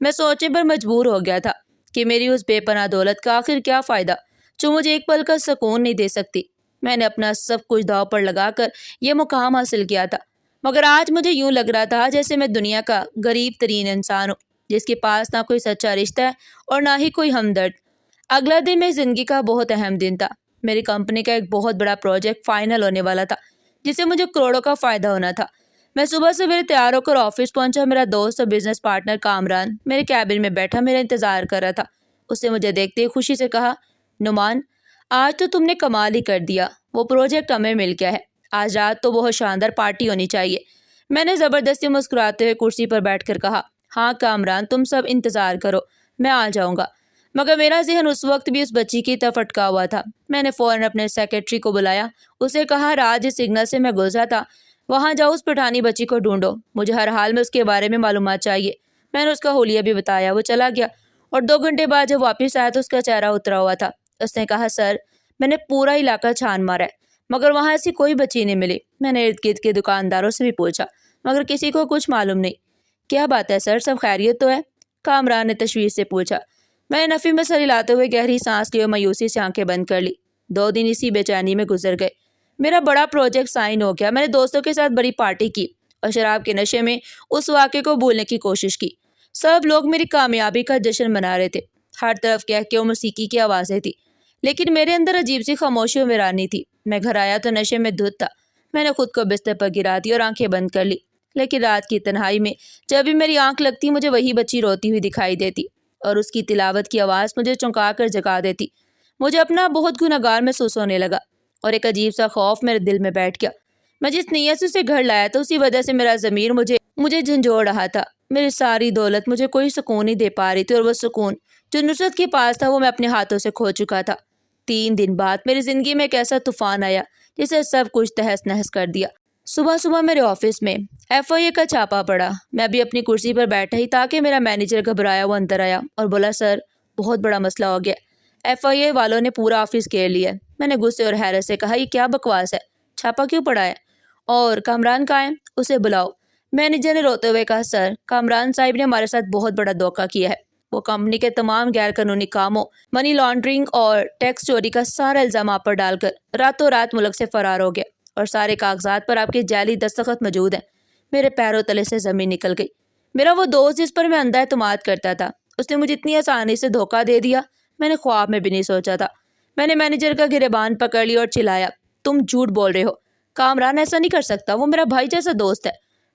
میں سوچنے پر مجبور ہو گیا تھا کہ میری اس بے پناہ دولت کا آخر کیا فائدہ جو مجھے ایک پل کا سکون نہیں دے سکتی۔ میں نے اپنا سب کچھ داؤ پر لگا کر یہ مقام حاصل کیا تھا، مگر آج مجھے یوں لگ رہا تھا جیسے میں دنیا کا غریب ترین انسان ہوں جس کے پاس نہ کوئی سچا رشتہ ہے اور نہ ہی کوئی ہمدرد۔ اگلا دن میری زندگی کا بہت اہم دن تھا۔ میری کمپنی کا ایک بہت بڑا پروجیکٹ فائنل ہونے والا تھا جس سے مجھے کروڑوں کا فائدہ ہونا تھا۔ میں صبح سویرے تیار ہو کر آفس پہنچا۔ میرا دوست اور بزنس پارٹنر کامران میرے کیبن میں بیٹھا میرا انتظار کر رہا تھا۔ اس نے مجھے دیکھتے ہی خوشی سے کہا، نعمان، آج تو تم نے کمال ہی کر دیا، وہ پروجیکٹ ہمیں مل گیا ہے، آج رات تو بہت شاندار پارٹی ہونی چاہیے۔ میں نے زبردستی مسکراتے ہوئے کرسی پر بیٹھ کر کہا، ہاں کامران، تم سب انتظار کرو، میں آ جاؤں گا۔ مگر میرا ذہن اس وقت بھی اس بچی کی طرف اٹکا ہوا تھا۔ میں نے فوراً اپنے سیکرٹری کو بلایا، اسے کہا، رات جس سگنل سے میں گزرا تھا وہاں جاؤ، اس پٹھانی بچی کو ڈھونڈو، مجھے ہر حال میں اس کے بارے میں معلومات چاہیے۔ میں نے اس کا حلیہ بھی بتایا، وہ چلا گیا اور 2 گھنٹے بعد جب واپس آیا تو اس کا چہرہ اترا ہوا تھا۔ اس نے کہا، سر، میں نے پورا علاقہ چھان مارا ہے مگر وہاں ایسی کوئی بچی نہیں ملی۔ میں نے ارد گرد کے دکانداروں سے بھی پوچھا مگر کسی کو کچھ معلوم نہیں۔ کیا بات ہے سر، سب خیریت تو ہے؟ کامران نے تشویش سے پوچھا۔ میں نے نفی میں سر ہلاتے ہوئے گہری سانس لی اور مایوسی سے آنکھیں بند کر لی۔ 2 دن اسی بے چینی میں گزر گئے۔ میرا بڑا پروجیکٹ سائن ہو گیا، میں نے دوستوں کے ساتھ بڑی پارٹی کی اور شراب کے نشے میں اس واقعے کو بھولنے کی کوشش کی۔ سب لوگ میری کامیابی کا جشن منا رہے تھے، ہر طرف کہکے اور موسیقی کی آوازیں تھی، لیکن میرے اندر عجیب سی خاموشی و ویرانی تھی۔ میں گھر آیا تو نشے میں دھت تھا۔ میں نے خود کو بستر پر گرا دی اور آنکھیں بند کر لی، لیکن رات کی تنہائی میں جب بھی میری آنکھ لگتی مجھے وہی بچی روتی ہوئی دکھائی دیتی اور اس کی تلاوت کی آواز مجھے چونکا کر جگا دیتی۔ مجھے اپنا بہت گنہگار محسوس ہونے لگا اور ایک عجیب سا خوف میرے دل میں بیٹھ گیا۔ میں جس نیت سے اسے گھر لایا تھا اسی وجہ سے میرا ضمیر مجھے جھنجھوڑ رہا تھا۔ میری ساری دولت مجھے کوئی سکون نہیں دے پا رہی تھی اور وہ سکون جو نصرت کے پاس تھا وہ میں اپنے ہاتھوں سے کھو چکا تھا۔ 3 دن بعد میری زندگی میں ایک ایسا طوفان آیا جسے سب کچھ تہس نہس کر دیا۔ صبح صبح میرے آفس میں FIA کا چھاپا پڑا۔ میں بھی اپنی کرسی پر بیٹھا ہی تاکہ میرا مینیجر گھبرایا وہ اندر آیا اور بولا، سر، بہت بڑا مسئلہ ہو گیا، FIA والوں نے پورا آفس گھیر لیا ہے۔ میں نے غصے اور حیرت سے کہا، یہ کیا بکواس ہے، چھاپا کیوں پڑا ہے؟ اور کامران کہاں ہے؟ اسے بلاؤ۔ مینیجر نے روتے ہوئے کہا، سر، کامران صاحب نے ہمارے ساتھ بہت بڑا دھوکہ کیا ہے، وہ کمپنی کے تمام غیر قانونی کاموں، منی لانڈرنگ اور ٹیکس چوری کا سارا الزام آپ پر ڈال کر راتوں رات ملک سے فرار ہو گیا اور سارے کاغذات پر آپ کے جعلی دستخط موجود ہیں۔ میرے پیروں تلے سے زمین نکل گئی۔ میرا وہ دوست جس پر میں اندھا اعتماد کرتا تھا، اس نے مجھے اتنی آسانی سے دھوکہ دے دیا، میں نے خواب میں بھی نہیں سوچا تھا۔ میں نے مینیجر کا گریبان پکڑ لیا اور چلایا، تم جھوٹ بول رہے ہو، کامران ایسا نہیں کر سکتا، وہ میرا بھائی جیسا دوست ہے۔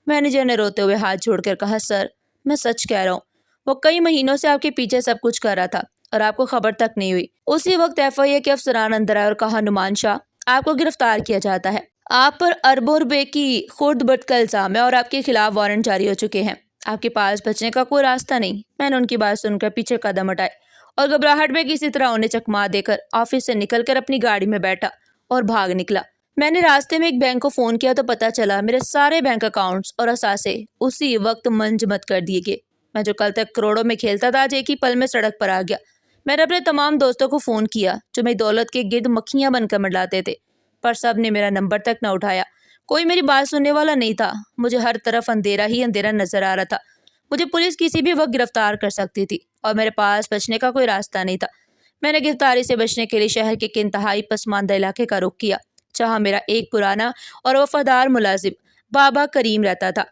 مینیجر نے روتے ہوئے ہاتھ جوڑ کر کہا، سر، میں سچ کہہ رہا ہوں، وہ کئی مہینوں سے آپ کے پیچھے سب کچھ کر رہا تھا اور آپ کو خبر تک نہیں ہوئی۔ اسی وقت FIA کے افسران اندر آئے اور کہا، نعمان شاہ، آپ کو گرفتار کیا جاتا ہے، آپ پر اربوں روپے کی خرد برد کا الزام ہے اور آپ کے خلاف وارنٹ جاری ہو چکے ہیں، آپ کے پاس بچنے کا کوئی راستہ نہیں۔ میں نے ان کی بات سن کر پیچھے قدم ہٹائے اور گھبراہٹ میں کسی طرح انہیں چکما دے کر آفس سے نکل کر اپنی گاڑی میں بیٹھا اور بھاگ نکلا۔ میں نے راستے میں ایک بینک کو فون کیا تو پتہ چلا میرے سارے بینک اکاؤنٹس اور اثاثے اسی وقت منجمد کر دیے گئے۔ میں جو کل تک کروڑوں میں کھیلتا تھا آج ایک ہی پل میں سڑک پر آ گیا۔ میں نے اپنے تمام دوستوں کو فون کیا جو میری دولت کے گرد مکھیاں بن کر منڈلاتے تھے، پر سب نے میرا نمبر تک نہ اٹھایا، کوئی میری بات سننے والا نہیں تھا۔ مجھے ہر طرف اندھیرا ہی اندھیرا نظر آ رہا تھا، مجھے پولیس کسی بھی وقت گرفتار کر سکتی تھی اور میرے پاس بچنے کا کوئی راستہ نہیں تھا۔ میں نے گرفتاری سے بچنے کے لیے شہر کے ایک انتہائی پسماندہ علاقے کا رخ کیا جہاں میرا ایک پرانا اور وفادار ملازم بابا کریم رہتا تھا۔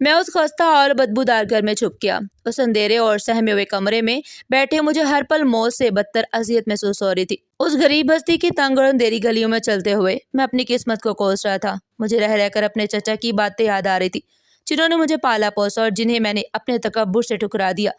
میں اس خستہ اور بدبودار گھر میں چھپ گیا۔ اس اندھیرے اور سہمے ہوئے کمرے میں بیٹھے مجھے ہر پل موت سے بدتر اذیت محسوس ہو رہی تھی۔ اس غریب بستی کی تنگ اور اندھیری گلیوں میں چلتے ہوئے میں اپنی قسمت کو کوس رہا تھا۔ مجھے رہ رہ کر اپنے چچا کی باتیں یاد آ رہی تھی جنہوں نے مجھے پالا پوسا اور جنہیں میں نے اپنے تکبر سے ٹھکرا دیا۔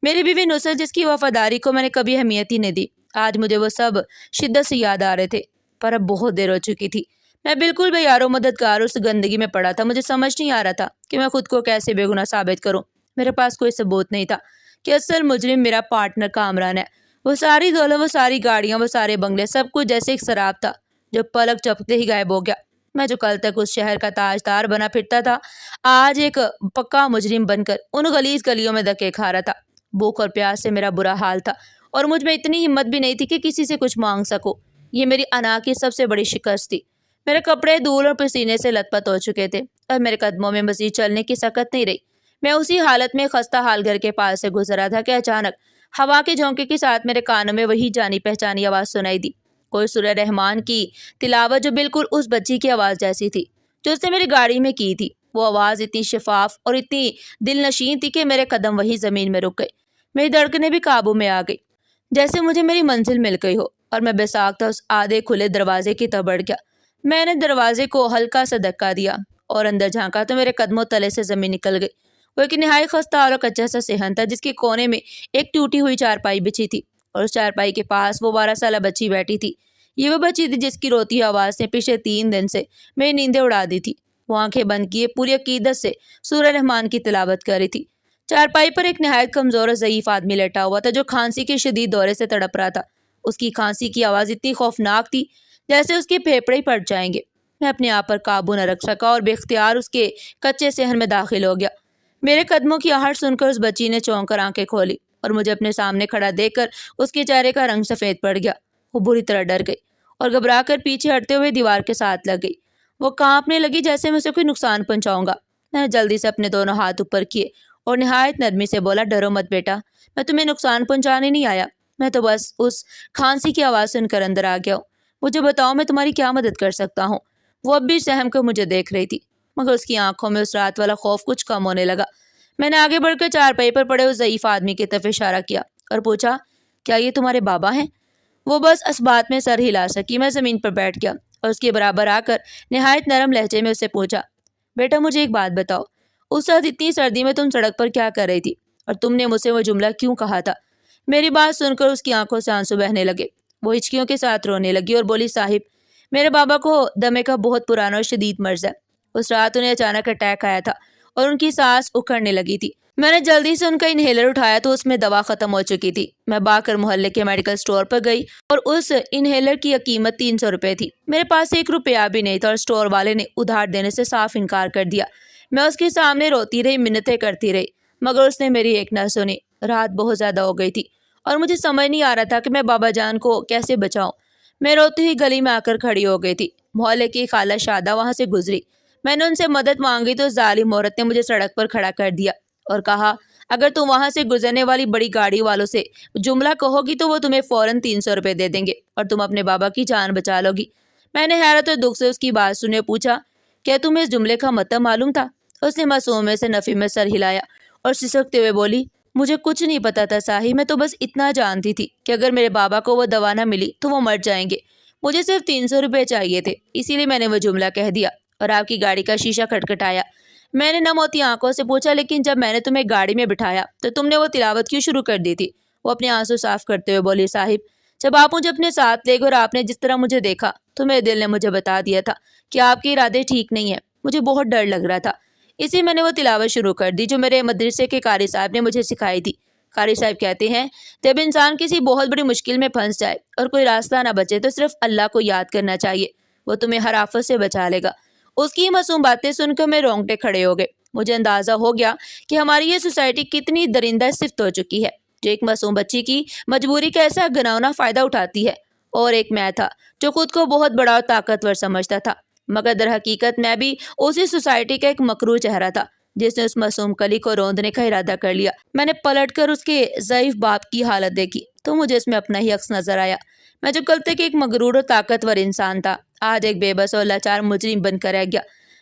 میری بیوی نصرت جس کی وفاداری کو میں نے کبھی اہمیت ہی نہیں دی، آج مجھے وہ سب شدت سے یاد آ رہے تھے، پر اب بہت دیر ہو چکی تھی۔ میں بالکل بے یار و مددگار اس گندگی میں پڑا تھا۔ مجھے سمجھ نہیں آ رہا تھا کہ میں خود کو کیسے بے گناہ ثابت کروں۔ میرے پاس کوئی ثبوت نہیں تھا کہ اصل مجرم میرا پارٹنر کامران ہے۔ وہ ساری دولت، وہ ساری گاڑیاں، وہ سارے بنگلے، سب کچھ جیسے ایک سراب تھا جو پلک جھپکتے ہی غائب ہو گیا۔ میں جو کل تک اس شہر کا تاجدار بنا پھرتا تھا آج ایک پکا مجرم بن کر ان غلیظ گلیوں میں دھکے کھا رہا تھا۔ بھوک اور پیاس سے میرا برا حال تھا اور مجھ میں اتنی ہمت بھی نہیں تھی کہ کسی سے کچھ مانگ سکوں۔ یہ میری انا کی سب سے بڑی شکست تھی۔ میرے کپڑے دھول اور پسینے سے لت پت ہو چکے تھے اور میرے قدموں میں مزید چلنے کی سکت نہیں رہی۔ میں اسی حالت میں خستہ حال گھر کے پاس سے گزرا تھا کہ اچانک ہوا کے جھونکے کے ساتھ میرے کانوں میں وہی جانی پہچانی آواز سنائی دی، کوئی سورہ رحمان کی تلاوت جو بالکل اس بچی کی آواز جیسی تھی جو اس نے میری گاڑی میں کی تھی۔ وہ آواز اتنی شفاف اور اتنی دل نشین تھی کہ میرے قدم وہی زمین میں رک گئے، میری دھڑکنیں بھی قابو میں آ گئی، جیسے مجھے میری منزل مل گئی ہو، اور میں بے ساختہ اس آدھے کھلے دروازے کی طرف بڑھ گیا۔ میں نے دروازے کو ہلکا سا دھکا دیا اور اندر جھانکا تو میرے قدموں تلے سے زمین نکل گئی۔ وہ ایک نہایت خستہ اور کچا سا صحن تھا جس کے کونے میں ایک ٹوٹی ہوئی چارپائی بچھی تھی، اور اس چارپائی کے پاس وہ 12 سالہ بچی بیٹھی تھی۔ یہ وہ بچی تھی جس کی روتی آواز نے پچھلے 3 دن سے میری نیندیں اڑا دی تھی۔ وہ آنکھیں بند کیے پوری عقیدت سے سورہ رحمان کی تلاوت کر رہی تھی۔ چارپائی پر ایک نہایت کمزور اور ضعیف آدمی لیٹا ہوا تھا جو کھانسی کے شدید دورے سے تڑپ رہا تھا۔ اس کی کھانسی کی آواز اتنی خوفناک تھی جیسے اس کے پھیپھڑے ہی پھٹ جائیں گے۔ میں اپنے آپ پر قابو نہ رکھ سکا اور بے اختیار اس کے کچے صحن میں داخل ہو گیا۔ میرے قدموں کی آہٹ سن کر اس بچی نے چونک کر آنکھیں کھولی اور مجھے اپنے سامنے کھڑا دیکھ کر اس کے چہرے کا رنگ سفید پڑ گیا۔ وہ بری طرح ڈر گئی اور گھبرا کر پیچھے ہٹتے ہوئے دیوار کے ساتھ لگ گئی۔ وہ کانپنے لگی جیسے میں اسے کوئی نقصان پہنچاؤں گا۔ میں نے جلدی سے اپنے دونوں ہاتھ اوپر کیے اور نہایت نرمی سے بولا، ڈرو مت بیٹا، میں تمہیں نقصان پہنچانے نہیں آیا، میں تو بس اس کھانسی کی آواز سن کر اندر آ گیا ہوں۔ مجھے بتاؤ میں تمہاری کیا مدد کر سکتا ہوں؟ وہ اب بھی سہم کر مجھے دیکھ رہی تھی، مگر اس کی آنکھوں میں اس رات والا خوف کچھ کم ہونے لگا۔ میں نے آگے بڑھ کر چارپائی پر پڑے اس ضعیف آدمی کی طرف اشارہ کیا اور پوچھا، کیا یہ تمہارے بابا ہیں؟ وہ بس اس بات میں سر ہلا سکی۔ میں زمین پر بیٹھ گیا اور اس کے برابر آ کر نہایت نرم لہجے میں اسے پوچھا، بیٹا مجھے ایک بات بتاؤ، اس وقت اتنی سردی میں تم سڑک پر کیا کر رہی تھی اور تم نے مجھ سے وہ جملہ کیوں کہا تھا؟ میری بات سن کر اس کی آنکھوں سے آنسو بہنے لگے۔ وہ ہچکیوں کے ساتھ رونے لگی اور بولی، صاحب میرے بابا کو دمے کا بہت پرانا اور شدید مرض ہے۔ اس رات انہیں اچانک اٹیک آیا تھا اور ان کی سانس اکھڑنے لگی تھی۔ میں نے جلدی سے ان کا انہیلر اٹھایا تو اس میں دوا ختم ہو چکی تھی۔ میں باکر محلے کے میڈیکل سٹور پر گئی اور اس انہیلر کی قیمت 300 روپے تھی۔ میرے پاس 1 روپیہ بھی نہیں تھا اور سٹور والے نے ادھار دینے سے صاف انکار کر دیا۔ میں اس کے سامنے روتی رہی، منتیں کرتی رہی، مگر اس نے میری ایک نہ سنی۔ رات بہت زیادہ ہو گئی تھی اور مجھے سمجھ نہیں آ رہا تھا کہ میں بابا جان کو کیسے بچاؤں۔ میں روتی ہوئی گلی میں آ کر کھڑی ہو گئی تھی۔ محلے کی خالہ شادہ وہاں سے گزری۔ میں نے ان سے مدد مانگی تو ظالم عورت نے مجھے سڑک پر کھڑا کر دیا اور کہا، اگر تم وہاں سے گزرنے والی بڑی گاڑی والوں سے جملہ کہو گی تو وہ تمہیں فوراً 300 روپے دے دیں گے اور تم اپنے بابا کی جان بچا لو گی۔ میں نے حیرت اور دکھ سے اس کی بات سنے پوچھا، کیا تمہیں اس جملے کا مطلب معلوم تھا؟ اس نے معصومے سے نفی میں سر ہلایا اور سسکتے ہوئے بولی، مجھے کچھ نہیں پتا تھا صاحب، میں تو بس اتنا جانتی تھی کہ اگر میرے بابا کو وہ دوا نہ ملی تو وہ مر جائیں گے۔ مجھے صرف 300 روپے چاہیے تھے، اسی لیے میں نے وہ جملہ کہہ دیا اور آپ کی گاڑی کا شیشہ کھٹکھٹایا۔ میں نے نم ہوتی آنکھوں سے پوچھا، لیکن جب میں نے تمہیں گاڑی میں بٹھایا تو تم نے وہ تلاوت کیوں شروع کر دی تھی؟ وہ اپنے آنسو صاف کرتے ہوئے بولی، صاحب جب آپ مجھے اپنے ساتھ لے گئے اور آپ نے جس طرح مجھے دیکھا تو میرے دل نے مجھے بتا دیا تھا کہ آپ کے ارادے ٹھیک نہیں ہیں۔ مجھے بہت ڈر لگ رہا تھا، اسی میں نے وہ تلاوت شروع کر دی جو میرے مدرسے کے قاری صاحب نے مجھے سکھائی تھی۔ قاری صاحب کہتے ہیں، جب انسان کسی بہت بڑی مشکل میں پھنس جائے اور کوئی راستہ نہ بچے تو صرف اللہ کو یاد کرنا چاہیے، وہ تمہیں ہر آفت سے بچا لے گا۔ اس کی معصوم باتیں سن کر میں رونگٹے کھڑے ہو گئے۔ مجھے اندازہ ہو گیا کہ ہماری یہ سوسائٹی کتنی درندہ صفت ہو چکی ہے جو ایک معصوم بچی کی مجبوری کا ایسا گھناؤنا فائدہ اٹھاتی ہے۔ اور ایک میں تھا جو خود کو بہت بڑا اور طاقتور سمجھتا تھا، مگر در حقیقت میں بھی اسی سوسائٹی کا ایک مکروہ چہرہ تھا جس نے اس معصوم کلی کو روندنے کا ارادہ کر لیا۔ میں نے پلٹ کر اس کے ضعیف باپ کی حالت دیکھی تو مجھے اس میں اپنا ہی عکس نظر آیا۔ میں جو کل تک ایک مغرور اور طاقتور انسان تھا، آج ایک بے بس اور لاچار مجرم بن کر رہ گیا۔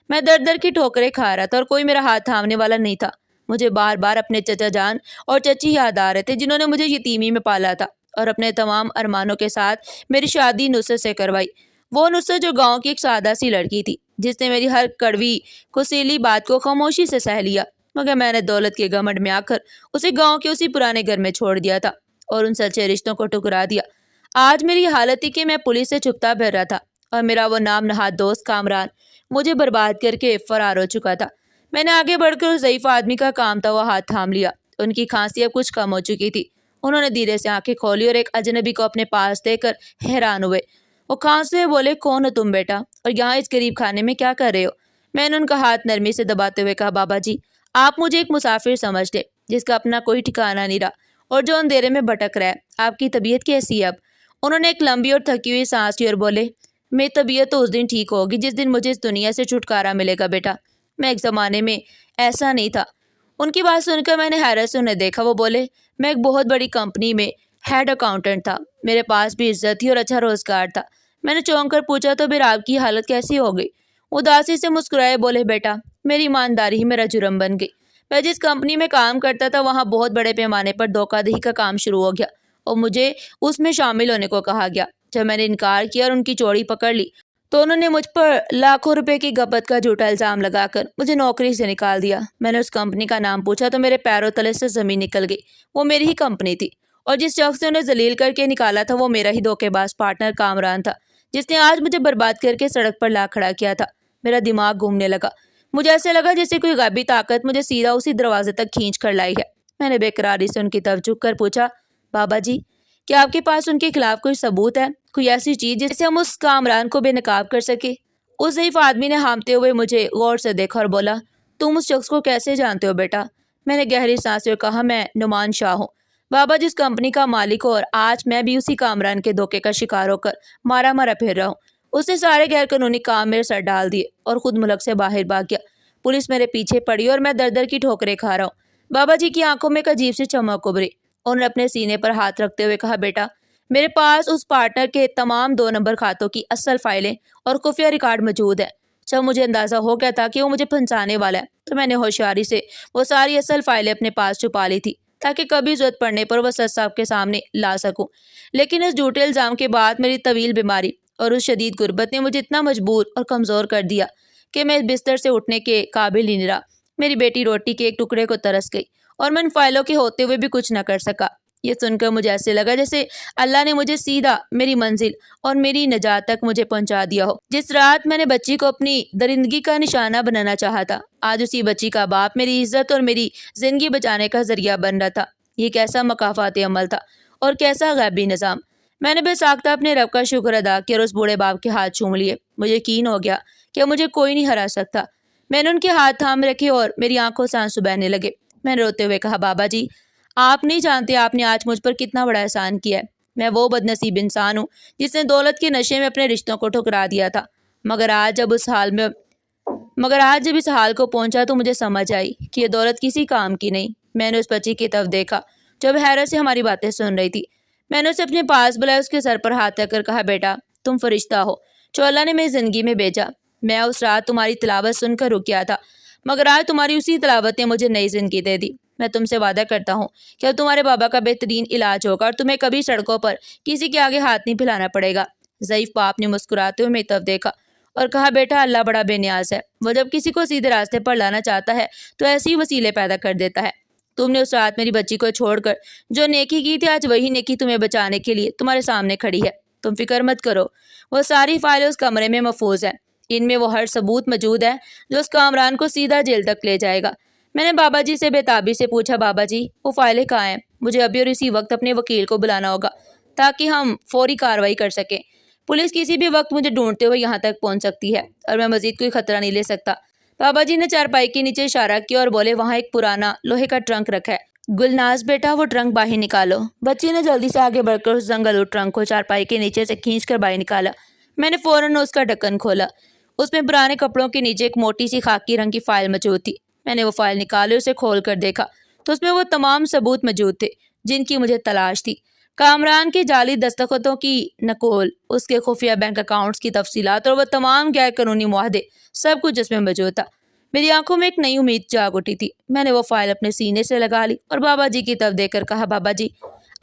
میں در در کی ٹھوکریں کھا رہا تھا اور کوئی میرا ہاتھ تھامنے والا نہیں تھا۔ مجھے بار بار اپنے چچا جان اور چچی یاد آ رہے تھے جنہوں نے مجھے یتیمی میں پالا تھا اور اپنے تمام ارمانوں کے ساتھ میری شادی نصرت سے کروائی۔ وہ نصرت جو گاؤں کی ایک سادہ سی لڑکی تھی جس نے میری ہر کڑوی کسیلی بات کو خاموشی سے سہ لیا، مگر میں نے دولت کے گھمنڈ میں آ کر اسے گاؤں کے اسی پرانے گھر میں چھوڑ دیا تھا اور ان سچے رشتوں کو ٹکرا دیا۔ آج میری حالت تھی کہ میں پولیس سے چھپتا پھر رہا تھا اور میرا وہ نام نہاد دوست کامران مجھے برباد کر کے فرار ہو چکا تھا۔ میں نے آگے بڑھ کر اس ضعیف آدمی کا کامتا ہوا ہاتھ تھام لیا۔ ان کی کھانسی اب کچھ کم ہو چکی تھی۔ انہوں نے دھیرے سے آنکھیں کھولی اور ایک اجنبی کو اپنے پاس دیکھ کر حیران ہوئے۔ وہ کھانستے ہوئے بولے، کون ہو تم بیٹا اور یہاں اس غریب خانے میں کیا کر رہے ہو؟ میں نے ان کا ہاتھ نرمی سے دباتے ہوئے کہا، بابا جی آپ مجھے ایک مسافر سمجھ لے جس کا اپنا کوئی ٹھکانہ نہیں رہا اور جو اندھیرے میں بھٹک رہا ہے۔ آپ کی طبیعت کیسی ہے اب؟ انہوں نے ایک لمبی اور تھکی ہوئی سانس لی اور بولے، میری طبیعت تو اس دن ٹھیک ہوگی جس دن مجھے اس دنیا سے چھٹکارا ملے گا بیٹا۔ میں ایک زمانے میں ایسا نہیں تھا۔ ان کی بات سن کر میں نے حیرت سے انہیں دیکھا۔ وہ بولے، میں ایک بہت بڑی کمپنی میں ہیڈ اکاؤنٹنٹ تھا، میرے پاس بھی عزت تھی اور اچھا روزگار تھا۔ میں نے چونک کر پوچھا، تو پھر آپ کی حالت کیسی ہو گئی؟ اداسی سے مسکرائے بولے، بیٹا میری ایمانداری ہی میرا جرم بن گئی۔ میں جس کمپنی میں کام کرتا تھا وہاں بہت بڑے پیمانے پر دھوکہ دہی کا کام شروع ہو گیا اور مجھے اس میں شامل ہونے کو کہا گیا۔ جب میں نے انکار کیا اور ان کی چوڑی پکڑ لی تو انہوں نے مجھ پر لاکھوں روپے کی گپت کا جھوٹا الزام لگا کر مجھے نوکری سے نکال دیا۔ میں نے اس کمپنی کا نام پوچھا تو میرے پیروں تلے سے زمین نکل گئی۔ وہ میری ہی کمپنی تھی اور جس شخص نے انہیں ذلیل کر کے نکالا تھا وہ میرا ہی دھوکے باز پارٹنر کامران تھا، جس نے آج مجھے برباد کر کے سڑک پر لا کھڑا کیا تھا۔ میرا دماغ گھومنے لگا۔ مجھے ایسے لگا جیسے کوئی غیبی طاقت مجھے سیدھا اسی دروازے تک کھینچ کر لائی ہے۔ میں نے بے قراری سے ان کی طرف جھک کر پوچھا، بابا جی کیا آپ کے پاس ان کے خلاف کوئی ثبوت ہے، کوئی ایسی چیز جس سے ہم اس کامران کو بے نقاب کر سکے؟ اس ضعیف آدمی نے ہامتے ہوئے مجھے غور سے دیکھا اور بولا، تم اس شخص کو کیسے جانتے ہو بیٹا؟ میں نے گہری سانسیں کہا، میں نعمان شاہ ہوں، بابا جس کمپنی کا مالک ہو، اور آج میں بھی اسی کامران کے دھوکے کا شکار ہو کر مارا مارا پھر رہا ہوں۔ اس نے سارے غیر قانونی کام میرے سر ڈال دیے اور خود ملک سے باہر بھاگ گیا۔ پولیس میرے پیچھے پڑی اور میں در در کی ٹھوکریں کھا رہا ہوں۔ بابا جی کی آنکھوں میں ایک عجیب سی چمک ابھری۔ انہوں نے اپنے سینے پر ہاتھ رکھتے ہوئے کہا، بیٹا میرے پاس اس پارٹنر کے تمام 2 نمبر کھاتوں کی اصل فائلیں اور خفیہ ریکارڈ موجود ہیں۔ جب مجھے اندازہ ہو گیا تھا کہ وہ مجھے پھنسانے والا ہے تو میں نے ہوشیاری سے وہ ساری اصل فائلیں اپنے پاس چھپا لی تھی تاکہ کبھی ضرورت پڑنے پر وہ سچ صاحب کے سامنے لا سکوں۔ لیکن اس جھوٹے الزام کے بعد میری طویل بیماری اور اس شدید غربت نے مجھے اتنا مجبور اور کمزور کر دیا کہ میں بستر سے اٹھنے کے قابل ہی نہیں رہا۔ میری بیٹی روٹی کے ایک ٹکڑے کو ترس گئی اور میں ان فائلوں کے ہوتے ہوئے بھی کچھ نہ کر سکا۔ یہ سن کر مجھے ایسے لگا جیسے اللہ نے مجھے سیدھا میری منزل اور میری نجات تک مجھے پہنچا دیا ہو۔ جس رات میں نے بچی کو اپنی درندگی کا نشانہ بنانا چاہا تھا، آج اسی بچی کا باپ میری عزت اور میری زندگی بچانے کا ذریعہ بن رہا تھا۔ یہ کیسا مکافات عمل تھا اور کیسا غیبی نظام! میں نے بے ساختہ اپنے رب کا شکر ادا کیا اور اس بوڑھے باپ کے ہاتھ چوم لیے۔ مجھے یقین ہو گیا کہ مجھے کوئی نہیں ہرا سکتا۔ میں نے ان کے ہاتھ تھام رکھے اور میری آنکھوں سے آنسو بہنے لگے۔ میں نے روتے ہوئے کہا، بابا جی آپ نہیں جانتے آپ نے آج مجھ پر کتنا بڑا احسان کیا ہے۔ میں وہ بد نصیب انسان ہوں جس نے دولت کے نشے میں اپنے رشتوں کو ٹھکرا دیا تھا، مگر آج جب اس حال کو پہنچا تو مجھے سمجھ آئی کہ یہ دولت کسی کام کی نہیں۔ میں نے اس بچی کی طرف دیکھا جو حیرت سے ہماری باتیں سن رہی تھی۔ میں نے اسے اپنے پاس بلایا، اس کے سر پر ہاتھ رکھ کر کہا، بیٹا تم فرشتہ ہو جو اللہ نے میری زندگی میں بھیجا۔ میں اس رات تمہاری تلاوت سن کر رک گیا تھا، مگر آج تمہاری اسی تلاوت نے مجھے نئی زندگی دے دی۔ میں تم سے وعدہ کرتا ہوں کہ اب تمہارے بابا کا بہترین علاج ہوگا اور تمہیں کبھی سڑکوں پر کسی کے آگے ہاتھ نہیں پھیلانا پڑے گا۔ ضعیف باپ نے مسکراتے ہوئے میری طرف دیکھا اور کہا، بیٹا اللہ بڑا بے نیاز ہے، وہ جب کسی کو سیدھے راستے پر لانا چاہتا ہے تو ایسی وسیلے پیدا کر دیتا ہے۔ تم نے اس رات میری بچی کو چھوڑ کر جو نیکی کی تھی، آج وہی نیکی تمہیں بچانے کے لیے تمہارے سامنے کھڑی ہے۔ تم فکر مت کرو، وہ ساری فائلیں اس کمرے میں محفوظ ہیں، ان میں وہ ہر ثبوت موجود ہے جو اس کامران کو سیدھا جیل تک لے جائے گا۔ میں نے بابا جی سے بے تابی سے پوچھا، بابا جی وہ فائلیں کہاں ہیں؟ مجھے ابھی اور اسی وقت اپنے وکیل کو بلانا ہوگا تاکہ ہم فوری کارروائی کر سکیں۔ پولیس کسی بھی وقت مجھے ڈھونڈتے ہوئے یہاں تک پہنچ سکتی ہے اور میں مزید کوئی خطرہ نہیں لے سکتا۔ بابا جی نے چارپائی کے نیچے اشارہ کیا اور بولے، وہاں ایک پرانا لوہے کا ٹرنک رکھا ہے، گلناز بیٹا وہ ٹرنک باہر نکالو۔ بچی نے جلدی سے آگے بڑھ کر اس زنگلو ٹرنک کو چارپائی کے نیچے سے کھینچ کر باہر نکالا۔ میں نے فوراً اس کا ڈھکن کھولا۔ اس میں پرانے کپڑوں کے نیچے ایک موٹی سی خاکی رنگ کی فائل موجود تھی۔ میں نے وہ فائل نکالی، اسے کھول کر دیکھا تو اس میں وہ تمام ثبوت موجود تھے جن کی مجھے تلاش تھی۔ کامران کے جعلی دستخطوں کی نقل، اس کے خفیہ بینک اکاؤنٹس کی تفصیلات اور وہ تمام غیر قانونی معاہدے، سب کچھ اس میں موجود تھا۔ میری آنکھوں میں ایک نئی امید جاگ اٹھی تھی۔ میں نے وہ فائل اپنے سینے سے لگا لی اور بابا جی کی طرف دیکھ کر کہا، بابا جی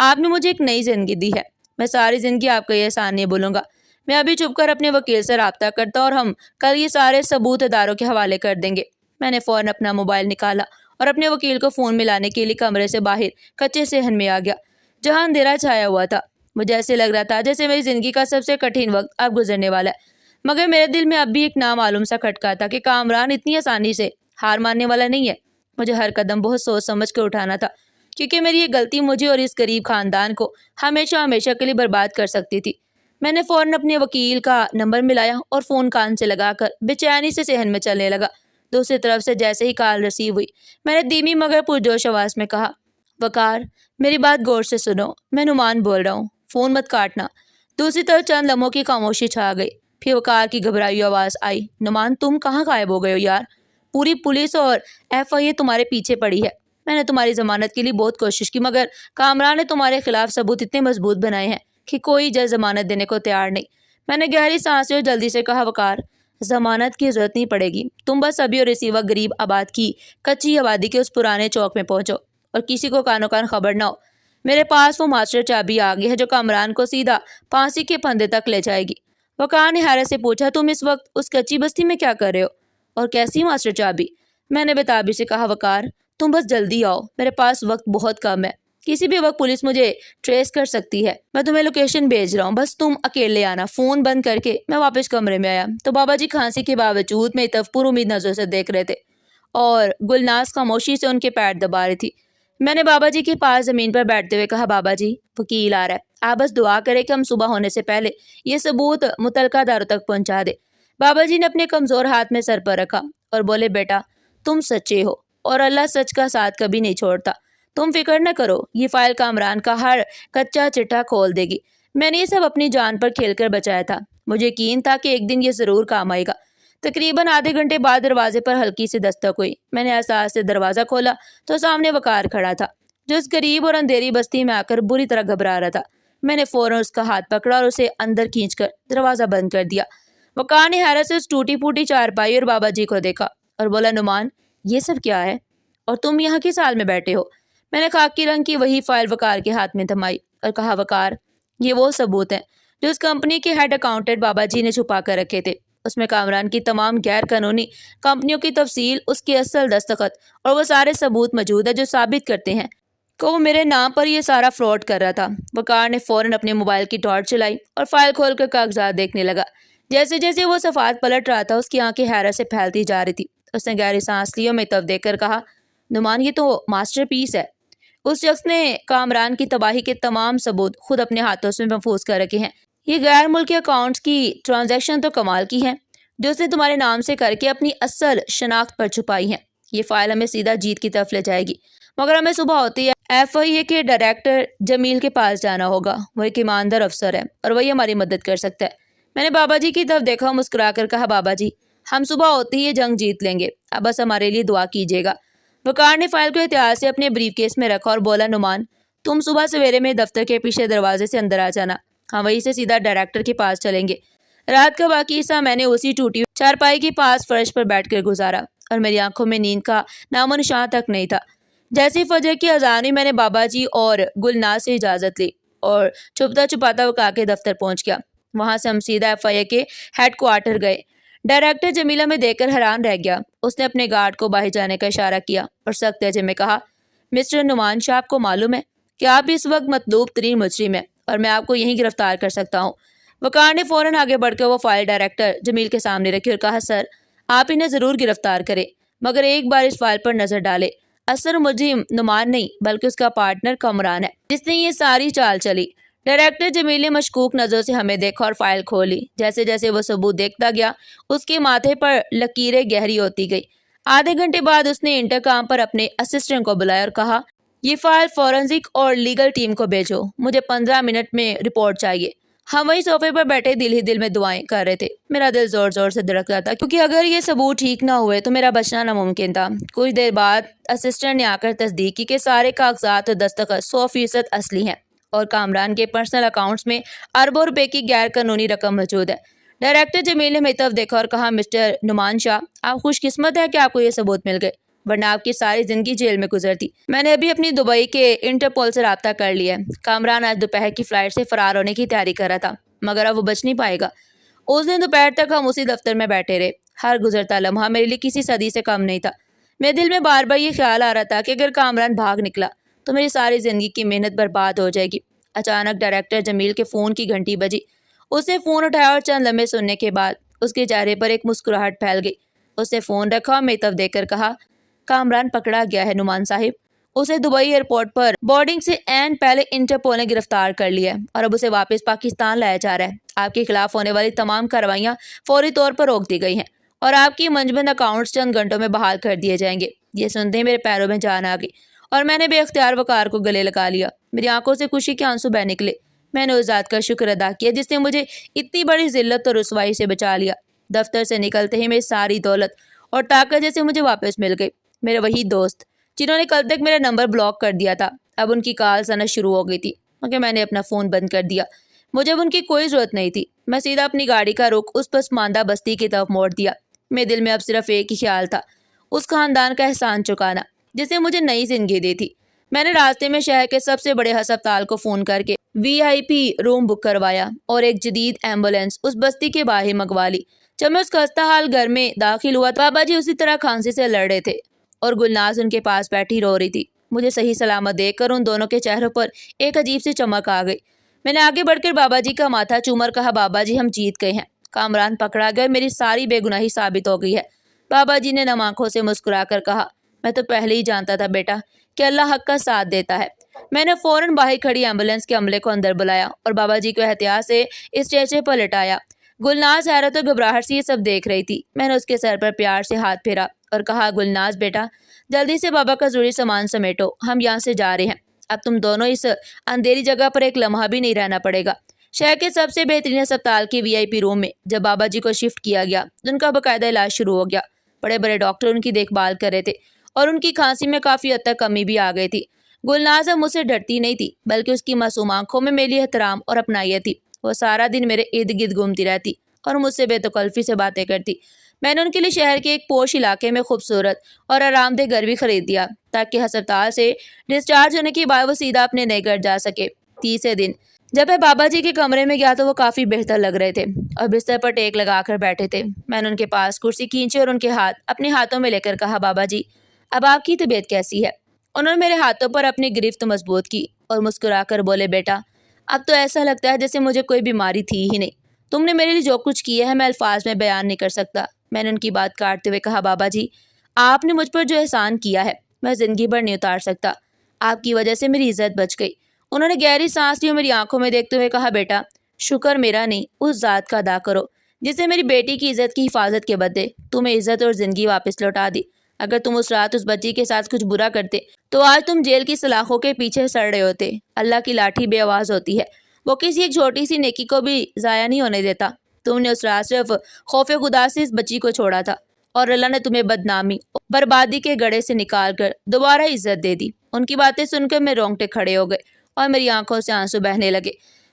آپ نے مجھے ایک نئی زندگی دی ہے، میں ساری زندگی آپ کا یہ احسان نہیں بھولوں گا۔ میں ابھی چھپ کر اپنے وکیل سے رابطہ کرتا ہوں اور ہم کل یہ سارے ثبوت اداروں کے حوالے کر دیں گے۔ میں نے فوراً اپنا موبائل نکالا اور اپنے وکیل کو فون ملانے کے لیے کمرے سے باہر کچے صحن میں آ گیا جہاں اندھیرا چھایا ہوا تھا۔ مجھے ایسے لگ رہا تھا جیسے میری زندگی کا سب سے کٹھن وقت اب گزرنے والا ہے، مگر میرے دل میں اب بھی ایک نامعلوم سا کھٹکا تھا کہ کامران اتنی آسانی سے ہار ماننے والا نہیں ہے۔ مجھے ہر قدم بہت سوچ سمجھ کر اٹھانا تھا کیونکہ میری یہ غلطی مجھے اور اس غریب خاندان کو ہمیشہ ہمیشہ کے لیے برباد کر سکتی تھی۔ میں نے فوراً اپنے وکیل کا نمبر ملایا اور فون کان سے لگا کر بے چینی سے صحن میں چلنے لگا۔ دوسری طرف سے جیسے ہی کال ریسیو ہوئی، میں نے دھیمی مگر پرجوش آواز میں کہا، وقار میری بات غور سے سنو، میں نعمان بول رہا ہوں، فون مت کاٹنا۔ دوسری طرف چند لمحوں کی خاموشی چھا گئی، پھر وقار کی گھبرائی آواز آئی، نعمان تم کہاں غائب ہو گئے ہو یار؟ پوری پولیس اور FIA تمہارے پیچھے پڑی ہے۔ میں نے تمہاری ضمانت کے لیے بہت کوشش کی، مگر کامران نے تمہارے خلاف ثبوت اتنے مضبوط بنائے ہیں کہ کوئی جج ضمانت دینے کو تیار نہیں۔ میں نے گہری سانس لی اور جلدی سے کہا، وقار، ضمانت کی ضرورت نہیں پڑے گی، تم بس ابھی اور اسی وقت غریب آباد کی کچی آبادی کے اس پرانے چوک میں پہنچو اور کسی کو کانوں کان خبر نہ ہو۔ میرے پاس وہ ماسٹر چابی آ گئی ہے جو کامران کو سیدھا پھانسی کے پھندے تک لے جائے گی۔ وقار نے حیرت سے پوچھا، تم اس وقت اس کچی بستی میں کیا کر رہے ہو؟ اور کیسی ماسٹر چابی؟ میں نے بےتابی سے کہا، وقار، تم بس جلدی آؤ، میرے پاس وقت بہت کم ہے، کسی بھی وقت پولیس مجھے ٹریس کر سکتی ہے۔ میں تمہیں لوکیشن بھیج رہا ہوں، بس تم اکیلے آنا۔ فون بند کر کے میں واپس کمرے میں آیا تو بابا جی کھانسی کے باوجود میری طرف پر امید نظروں سے دیکھ رہے تھے اور گلناز خاموشی سے ان کے پیر دبا رہی تھی۔ میں نے بابا جی کے پاس زمین پر بیٹھتے ہوئے کہا، بابا جی، وکیل آ رہا ہے، آپ بس دعا کریں کہ ہم صبح ہونے سے پہلے یہ ثبوت متعلقہ اداروں تک پہنچا دے۔ بابا جی نے اپنے کمزور ہاتھ میں سر پر رکھا اور بولے، بیٹا، تم سچے ہو اور اللہ سچ کا ساتھ کبھی نہیں چھوڑتا، تم فکر نہ کرو، یہ فائل کامران کا ہر کچا چٹا کھول دے گی۔ میں نے یہ سب اپنی جان پر کھیل کر بچایا تھا، مجھے یقین تھا کہ ایک دن یہ ضرور کام آئے گا۔ تقریباً آدھے گھنٹے بعد دروازے پر ہلکی سی دستک ہوئی۔ میں نے احساس سے دروازہ کھولا تو سامنے وقار کھڑا تھا، جو اس غریب اور اندھیری بستی میں آ کر بری طرح گھبرا رہا تھا۔ میں نے فوراً اس کا ہاتھ پکڑا اور اسے اندر کھینچ کر دروازہ بند کر دیا۔ وقار نے حیرت سے اس ٹوٹی پھوٹی چارپائی اور بابا جی کو دیکھا اور بولا، نعمان، یہ سب کیا ہے اور تم یہاں کس حال میں بیٹھے ہو؟ میں نے خاکی رنگ کی وہی فائل وقار کے ہاتھ میں تھمائی اور کہا، وقار، یہ وہ ثبوت ہیں جو اس کمپنی کے ہیڈ اکاؤنٹنٹ بابا جی نے چھپا کر رکھے تھے۔ اس میں کامران کی تمام غیر قانونی کمپنیوں کی تفصیل، اس کی اصل دستخط اور وہ سارے ثبوت موجود ہیں جو ثابت کرتے ہیں کہ وہ میرے نام پر یہ سارا فراڈ کر رہا تھا۔ وقار نے فوراً اپنے موبائل کی ٹارچ چلائی اور فائل کھول کر کاغذات دیکھنے لگا۔ جیسے جیسے وہ صفحات پلٹ رہا تھا اس کی آنکھیں حیرت سے پھیلتی جا رہی تھی۔ اس نے گہری سانس لی اور میری طرف دیکھ کر کہا، نعمان، یہ تو ماسٹر پیس ہے۔ اس شخص نے کامران کی تباہی کے تمام ثبوت خود اپنے ہاتھوں سے محفوظ کر رکھے ہیں۔ یہ غیر ملکی اکاؤنٹس کی ٹرانزیکشن تو کمال کی ہیں جو اس نے تمہارے نام سے کر کے اپنی اصل شناخت پر چھپائی ہیں۔ یہ فائل ہمیں سیدھا جیت کی طرف لے جائے گی، مگر ہمیں صبح ہوتی ہے FIA کے ڈائریکٹر جمیل کے پاس جانا ہوگا۔ وہ ایک ایماندار افسر ہے اور وہی ہماری مدد کر سکتا ہے۔ میں نے بابا جی کی طرف دیکھا، مسکرا کر کہا، بابا جی، ہم صبح ہوتی ہی یہ جنگ جیت لیں گے، اب بس ہمارے لیے دعا کیجیے گا۔ وقار نے فائل کو احتیاط سے اپنے بریف کیس میں رکھا اور بولا، نعمان، تم صبح سویرے میں دفتر کے پیچھے دروازے سے اندر آ جانا، ہم وہیں سے سیدھا ڈائریکٹر کے پاس چلیں گے۔ رات کا باقی حصہ میں نے اسی ٹوٹی چارپائی کے پاس فرش پر بیٹھ کر گزارا اور میری آنکھوں میں نیند کا نام و نشان تک نہیں تھا۔ جیسی فجر کی اذان ہوئی، میں نے بابا جی اور گلناز سے اجازت لی اور چھپتا چھپاتا وقار کے دفتر پہنچ گیا۔ وہاں سے ہم سیدھا FIA کے ہیڈ کوارٹر گئے۔ ڈائریکٹر جمیلہ میں دیکھ کر حیران رہ گیا۔ اس نے اپنے گارڈ کو باہر جانے کا اشارہ کیا اور سخت لہجے میں کہا، مسٹر نعمان شاہ، آپ کو معلوم ہے کہ آپ اس وقت مطلوب ترین مجرم ہیں اور میں آپ کو یہیں گرفتار کر سکتا ہوں۔ وقار نے فوراً آگے بڑھ کر وہ فائل ڈائریکٹر جمیل کے سامنے رکھی اور کہا، سر، آپ انہیں ضرور گرفتار کریں، مگر ایک بار اس فائل پر نظر ڈالیں۔ اصل مجرم نعمان نہیں بلکہ اس کا پارٹنر کامران ہے جس نے یہ ساری چال چلی۔ ڈائریکٹر جمیل نے مشکوک نظروں سے ہمیں دیکھا اور فائل کھولی۔ جیسے جیسے وہ ثبوت دیکھتا گیا اس کے ماتھے پر لکیریں گہری ہوتی گئی۔ آدھے گھنٹے بعد اس نے انٹرکام پر اپنے اسسٹنٹ کو بلایا اور کہا، یہ فائل فورنزک اور لیگل ٹیم کو بھیجو، مجھے 15 منٹ میں رپورٹ چاہیے۔ ہم وہی صوفے پر بیٹھے دل ہی دل میں دعائیں کر رہے تھے۔ میرا دل زور زور سے دھڑک رہا تھا کیونکہ اگر یہ ثبوت ٹھیک نہ ہوئے تو میرا بچنا ناممکن تھا۔ کچھ دیر بعد اسسٹنٹ نے آ کر تصدیق کی کہ سارے کاغذات اور دستخط 100% اصلی ہیں اور کامران کے پرسنل اکاؤنٹس میں اربوں روپے کی غیر قانونی رقم موجود ہے۔ ڈائریکٹر جمیل نے میری طرف دیکھا اور کہا، مسٹر نعمان شاہ، آپ خوش قسمت ہے کہ آپ کو یہ ثبوت مل گئے، ورنہ آپ کی ساری زندگی جیل میں گزرتی۔ میں نے ابھی اپنی دبئی کے انٹرپول سے رابطہ کر لیا ہے۔ کامران آج دوپہر کی فلائٹ سے فرار ہونے کی تیاری کر رہا تھا، مگر اب وہ بچ نہیں پائے گا۔ اس دن دوپہر تک ہم اسی دفتر میں بیٹھے رہے۔ ہر گزرتا لمحہ میرے لیے کسی صدی سے کم نہیں تھا۔ میرے دل میں بار بار یہ خیال آ رہا تھا کہ اگر کامران بھاگ نکلا تو میری ساری زندگی کی محنت برباد ہو جائے گی۔ اچانک ڈائریکٹر جمیل کے فون کی گھنٹی بجی۔ اس نے فون اٹھایا اور چند لمحے سننے کے بعد اس کے چہرے پر ایک مسکراہٹ پھیل گئی۔ اس نے فون رکھا اور میری طرف دیکھ کر کہا، کامران پکڑا گیا ہے نعمان صاحب، اسے دبئی ایئرپورٹ پر بورڈنگ سے عین پہلے انٹرپول نے گرفتار کر لیا ہے اور اب اسے واپس پاکستان لایا جا رہا ہے۔ آپ کے خلاف ہونے والی تمام کارروائیاں فوری طور پر روک دی گئی ہیں اور آپ کی منجمد اکاؤنٹس چند گھنٹوں میں بحال کر دیے جائیں گے۔ یہ سنتے ہی میرے پیروں میں جان آ گئی اور میں نے بے اختیار وقار کو گلے لگا لیا۔ میری آنکھوں سے خوشی کے آنسو بہہ نکلے۔ میں نے اس ذات کا شکر ادا کیا جس نے مجھے اتنی بڑی ذلت اور رسوائی سے بچا لیا۔ دفتر سے نکلتے ہی میری ساری دولت اور طاقت جیسے مجھے واپس مل گئی۔ میرے وہی دوست جنہوں نے کل تک میرا نمبر بلاک کر دیا تھا، اب ان کی کالز آنا شروع ہو گئی تھی، مگر میں نے اپنا فون بند کر دیا۔ مجھے اب ان کی کوئی ضرورت نہیں تھی۔ میں سیدھا اپنی گاڑی کا رخ اس پسماندہ بستی کی طرف موڑ دیا۔ میرے دل میں اب صرف ایک ہی خیال تھا، اس خاندان کا احسان چکانا جسے مجھے نئی زندگی دی تھی۔ میں نے راستے میں شہر کے سب سے بڑے ہسپتال کو فون کر کے VIP روم بک کروایا اور ایک جدید ایمبولینس اس بستی کے باہر منگوا لی۔ جب میں اس خستہ حال گھر میں داخل ہوا تو بابا جی اسی طرح کھانسی سے لڑ رہے تھے اور گلناز ان کے پاس بیٹھی رو رہی تھی۔ مجھے صحیح سلامت دیکھ کر ان دونوں کے چہروں پر ایک عجیب سی چمک آ گئی۔ میں نے آگے بڑھ کر بابا جی کا ماتھا چوم کر کہا، بابا جی ہم جیت گئے ہیں، کامران پکڑا گیا، میری ساری بے گناہی ثابت ہو گئی ہے۔ بابا جی نے نم آنکھوں سے مسکرا کر کہا، میں تو پہلے ہی جانتا تھا بیٹا کہ اللہ حق کا ساتھ دیتا ہے۔ میں نے فوراً باہر کھڑی ایمبولینس کے عملے کو اندر بلایا اور بابا جی کو احتیاط سے اسٹریچر پر لٹایا۔ گلناز حیرت اور گھبراہٹ سے یہ سب دیکھ رہی تھی۔ میں نے اس کے سر پر پیار سے ہاتھ پھیرا اور کہا، گلناز بیٹا جلدی سے بابا کا ضروری سامان سمیٹو، ہم یہاں سے جا رہے ہیں۔ اب تم دونوں اس اندھیری جگہ پر ایک لمحہ بھی نہیں رہنا پڑے گا۔ شہر کے سب سے بہترین ہسپتال کے VIP روم میں جب بابا جی کو شفٹ کیا گیا تو ان کا باقاعدہ علاج شروع ہو گیا۔ بڑے بڑے ڈاکٹر ان کی دیکھ بھال کر رہے تھے اور ان کی کھانسی میں کافی حد تک کمی بھی آ گئی تھی۔ گلناز اب مجھ سے ڈرتی نہیں تھی، بلکہ اس کی معصوم آنکھوں میں میری احترام اور اپنائیت تھی۔ وہ سارا دن میرے ارد گرد گھومتی رہتی اور مجھ سے بے تکلفی سے باتیں کرتی۔ میں نے ان کے لیے شہر کے ایک پوش علاقے میں خوبصورت اور آرام دہ گھر بھی خرید دیا تاکہ ہسپتال سے ڈسچارج ہونے کے بعد وہ سیدھا اپنے نئے گھر جا سکے۔ تیسرے دن جب میں بابا جی کے کمرے میں گیا تو وہ کافی بہتر لگ رہے تھے اور بستر پر ٹیک لگا کر بیٹھے تھے۔ میں نے ان کے پاس کرسی کھینچی اور ان کے ہاتھ اپنے ہاتھوں میں لے کر کہا، بابا جی اب آپ کی طبیعت کیسی ہے؟ انہوں نے میرے ہاتھوں پر اپنی گرفت مضبوط کی اور مسکرا کر بولے، بیٹا اب تو ایسا لگتا ہے جیسے مجھے کوئی بیماری تھی ہی نہیں۔ تم نے میرے لیے جو کچھ کیا ہے میں الفاظ میں بیان نہیں کر سکتا۔ میں نے ان کی بات کاٹتے ہوئے کہا، بابا جی آپ نے مجھ پر جو احسان کیا ہے میں زندگی بھر نہیں اتار سکتا۔ آپ کی وجہ سے میری عزت بچ گئی۔ انہوں نے گہری سانس لی اور میری آنکھوں میں دیکھتے ہوئے کہا، بیٹا شکر میرا نہیں اس ذات کا ادا کرو جس نے میری بیٹی کی عزت کی حفاظت کے بدلے تمہیں عزت اور زندگی واپس لوٹا دی۔ اگر تم اس رات اس بچی کے ساتھ کچھ برا کرتے تو آج تم جیل کی سلاخوں کے پیچھے سڑ رہے ہوتے۔ اللہ کی لاٹھی بے آواز ہوتی ہے، وہ کسی ایک چھوٹی سی نیکی کو بھی ضائع نہیں ہونے دیتا۔ تم نے اس رات صرف خوف خدا سے اس بچی کو چھوڑا تھا اور اللہ نے تمہیں بدنامی بربادی کے گڑھے سے نکال کر دوبارہ عزت دے دی۔ ان کی باتیں سن کر میرے رونگٹے کھڑے ہو گئے اور میری آنکھوں سے آنسو بہنے لگے۔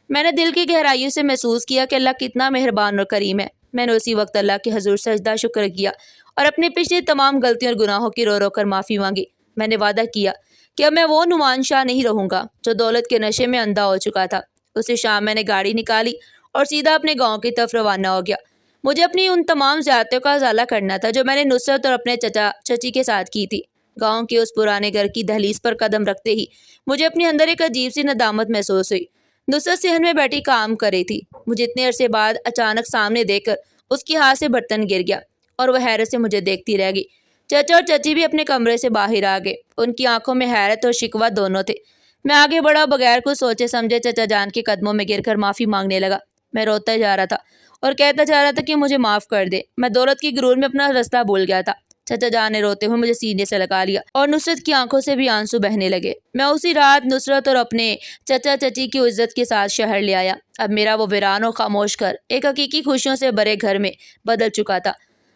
میں نے دل کی گہرائیوں سے محسوس کیا کہ اللہ کتنا مہربان اور کریم ہے۔ میں نے اسی وقت اللہ کے حضور سجدہ شکر کیا اور اپنی پچھلی تمام غلطیوں اور گناہوں کی رو رو کر معافی مانگی۔ میں نے وعدہ کیا کہ اب میں وہ نعمان شاہ نہیں رہوں گا جو دولت کے نشے میں اندھا ہو چکا تھا۔ اسی شام میں نے گاڑی نکالی اور سیدھا اپنے گاؤں کی طرف روانہ ہو گیا۔ مجھے اپنی ان تمام زیادتیوں کا ازالہ کرنا تھا جو میں نے نصرت اور اپنے چچا چچی کے ساتھ کی تھی۔ گاؤں کے اس پرانے گھر کی دہلیز پر قدم رکھتے ہی مجھے اپنے اندر ایک عجیب سی ندامت محسوس ہوئی۔ نصرت صحن میں بیٹھی کام کر رہی تھی۔ مجھے اتنے عرصے بعد اچانک سامنے دیکھ کر اس کے ہاتھ سے برتن گر گیا اور وہ حیرت سے مجھے دیکھتی رہ گئی۔ چچا اور چچی بھی اپنے کمرے سے باہر آ گئے۔ ان کی آنکھوں میں حیرت اور شکوہ دونوں تھے۔ میں آگے بڑھا بغیر کچھ سوچے سمجھے چچا جان کے قدموں میں گر کر معافی مانگنے لگا۔ میں روتا جا رہا تھا اور کہتا جا رہا تھا کہ مجھے معاف کر دے، میں دولت کی غرور میں اپنا راستہ بھول گیا تھا۔ چچا جان نے روتے ہوئے مجھے سینے سے لگا لیا اور نصرت کی آنکھوں سے بھی آنسو بہنے لگے۔ میں اسی رات نصرت اور اپنے چچا چچی کی عزت کے ساتھ شہر لے آیا۔ اب میرا وہ ویران اور خاموش گھر ایک حقیقی خوشیوں سے بھرے گھر میں بدل چکا تھا۔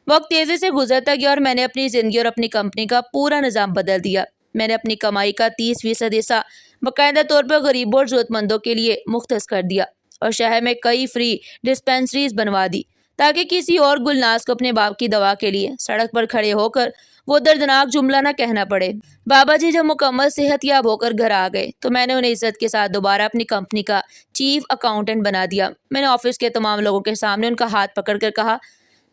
وقت تیزی سے گزرتا گیا اور میں نے اپنی زندگی اور اپنی کمپنی کا پورا نظام بدل دیا۔ میں نے اپنی کمائی کا 30% حصہ باقاعدہ طور پر غریبوں اور ضرورت مندوں کے لیے مختص کر دیا اور شہر میں کئی فری ڈسپینسریز بنوا دی تاکہ کسی اور گلناز کو اپنے باپ کی دوا کے لیے سڑک پر کھڑے ہو کر وہ دردناک جملہ نہ کہنا پڑے۔ بابا جی جب مکمل صحت یاب ہو کر گھر آ گئے تو میں نے انہیں عزت کے ساتھ دوبارہ اپنی کمپنی کا چیف اکاؤنٹنٹ بنا دیا۔ میں نے آفس کے تمام لوگوں کے سامنے ان کا ہاتھ پکڑ کر کہا،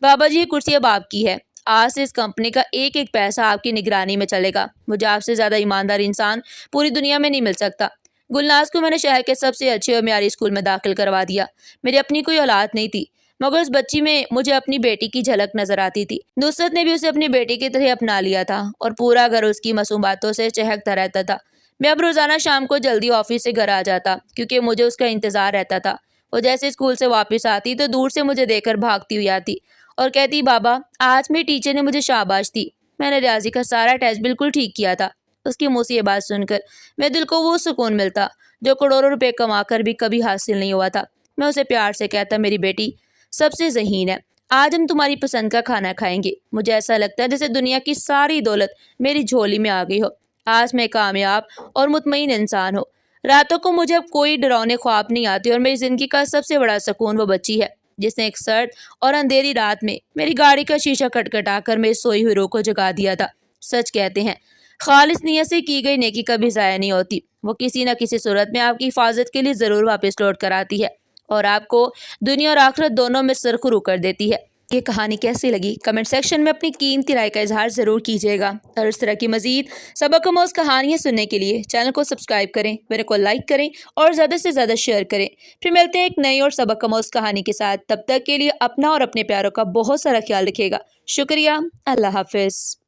بابا جی یہ کرسی اب آپ کی ہے، آج سے اس کمپنی کا ایک ایک پیسہ آپ کی نگرانی میں چلے گا۔ مجھے آپ سے زیادہ ایماندار انسان پوری دنیا میں نہیں مل سکتا۔ گلناز کو میں نے شہر کے سب سے اچھے اور معیاری اسکول میں داخل کروا دیا۔ میری اپنی کوئی اولاد نہیں تھی مگر اس بچی میں مجھے اپنی بیٹی کی جھلک نظر آتی تھی۔ نصرت نے بھی اسے اپنی بیٹی کی طرح اپنا لیا تھا اور پورا گھر اس کی معصوم باتوں سے چہکتا رہتا تھا۔ میں اب روزانہ شام کو جلدی آفس سے گھر آ جاتا کیونکہ مجھے اس کا انتظار رہتا تھا۔ وہ جیسے اسکول سے واپس آتی تو دور سے مجھے دیکھ کر بھاگتی ہوئی آتی اور کہتی، بابا آج میری ٹیچر نے مجھے شاباش دی، میں نے ریاضی کا سارا ٹیسٹ بالکل ٹھیک کیا تھا۔ اس کی منہ سے یہ بات سن کر میرے دل کو وہ سکون ملتا جو کروڑوں روپے کما کر بھی کبھی حاصل نہیں ہوا تھا۔ میں اسے پیار سے کہتا، میری بیٹی سب سے ذہین ہے، آج ہم تمہاری پسند کا کھانا کھائیں گے۔ مجھے ایسا لگتا ہے جیسے دنیا کی ساری دولت میری جھولی میں آ گئی ہو۔ آج میں کامیاب اور مطمئن انسان ہوں۔ راتوں کو مجھے اب کوئی ڈراؤنے خواب نہیں آتے اور میری زندگی کا سب سے بڑا سکون وہ بچی ہے جس نے ایک سرد اور اندھیری رات میں میری گاڑی کا شیشہ کھٹکھٹا کر میری سوئی ہوئی روح کو جگا دیا تھا۔ سچ کہتے ہیں خالص نیت سے کی گئی نیکی کبھی ضائع نہیں ہوتی، وہ کسی نہ کسی صورت میں آپ کی حفاظت کے لیے ضرور واپس لوٹ کر آتی ہے اور آپ کو دنیا اور آخرت دونوں میں سرخرو کر دیتی ہے۔ یہ کہانی کیسی لگی کمنٹ سیکشن میں اپنی قیمتی رائے کا اظہار ضرور کیجیے گا، اور اس طرح کی مزید سبق آموز کہانیاں سننے کے لیے چینل کو سبسکرائب کریں، ویڈیو کو لائک کریں اور زیادہ سے زیادہ شیئر کریں۔ پھر ملتے ہیں ایک نئی اور سبق آموز کہانی کے ساتھ، تب تک کے لیے اپنا اور اپنے پیاروں کا بہت سارا خیال رکھیے گا۔ شکریہ، اللہ حافظ۔